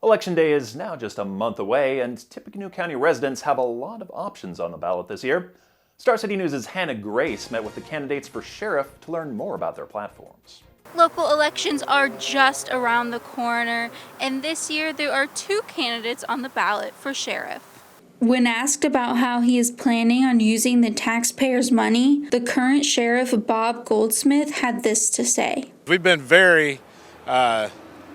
Election Day is now just a month away, and Tippecanoe County residents have a lot of options on the ballot this year. Star City News' Hannah Grace met with the candidates for sheriff to learn more about their platforms. Local elections are just around the corner, and this year there are two candidates on the ballot for sheriff. When asked about how he is planning on using the taxpayers' money, the current sheriff, Bob Goldsmith, had this to say. We've been very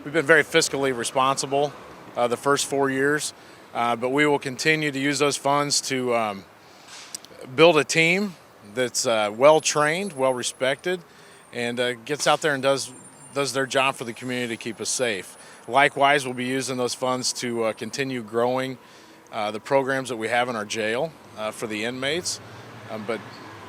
fiscally responsible the first 4 years, but we will continue to use those funds to build a team that's well trained, well respected, and gets out there and does their job for the community to keep us safe. Likewise, we'll be using those funds to continue growing the programs that we have in our jail for the inmates. But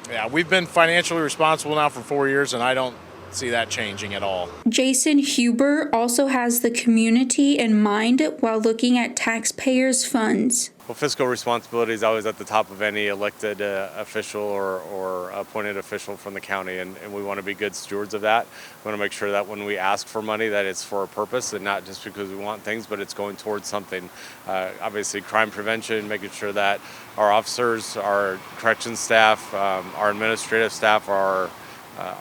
yeah, we've been financially responsible now for 4 years, and I don't see that changing at all. Jason Huber also has the community in mind while looking at taxpayers' funds. Well, fiscal responsibility is always at the top of any elected official or appointed official from the county, and we want to be good stewards of that. We want to make sure that when we ask for money that it's for a purpose and not just because we want things, but it's going towards something. Obviously, crime prevention, making sure that our officers, our corrections staff, our administrative staff, our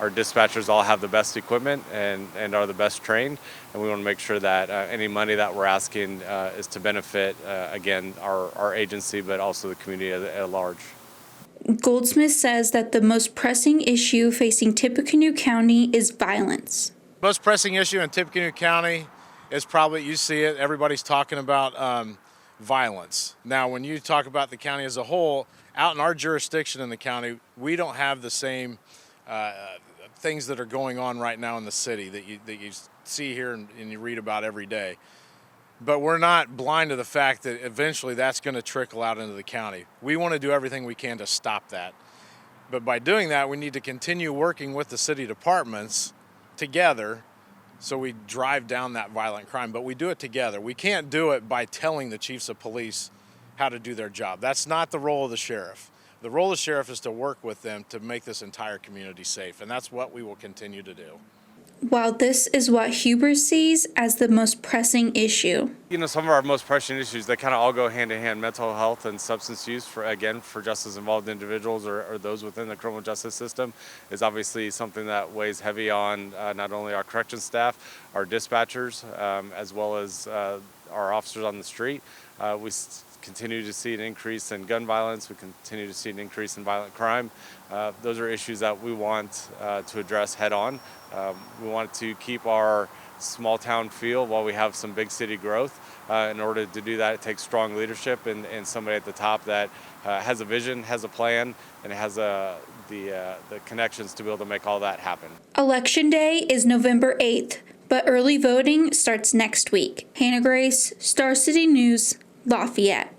dispatchers all have the best equipment and are the best trained, and we want to make sure that any money that we're asking is to benefit, again, our agency, but also the community at large. Goldsmith says that the most pressing issue facing Tippecanoe County is violence. Most pressing issue in Tippecanoe County is probably, you see it, everybody's talking about violence. Now, when you talk about the county as a whole, out in our jurisdiction in the county, we don't have the same things that are going on right now in the city that you see here and you read about every day. But we're not blind to the fact that eventually that's going to trickle out into the county. We want to do everything we can to stop that. But by doing that, we need to continue working with the city departments together so we drive down that violent crime. But we do it together. We can't do it by telling the chiefs of police how to do their job. That's not the role of the sheriff. The role of the sheriff is to work with them to make this entire community safe, and that's what we will continue to do. While this is what Huber sees as the most pressing issue. You know, some of our most pressing issues, they kind of all go hand in hand. Mental health and substance use, for justice-involved individuals or those within the criminal justice system, is obviously something that weighs heavy on not only our corrections staff, our dispatchers, as well as our officers on the street. We continue to see an increase in gun violence. We continue to see an increase in violent crime. Those are issues that we want to address head on. We want to keep our small town feel while we have some big city growth. In order to do that, it takes strong leadership and somebody at the top that has a vision, has a plan, and has the connections to be able to make all that happen. Election Day is November 8th, but early voting starts next week. Hannah Grace, Star City News, Lafayette.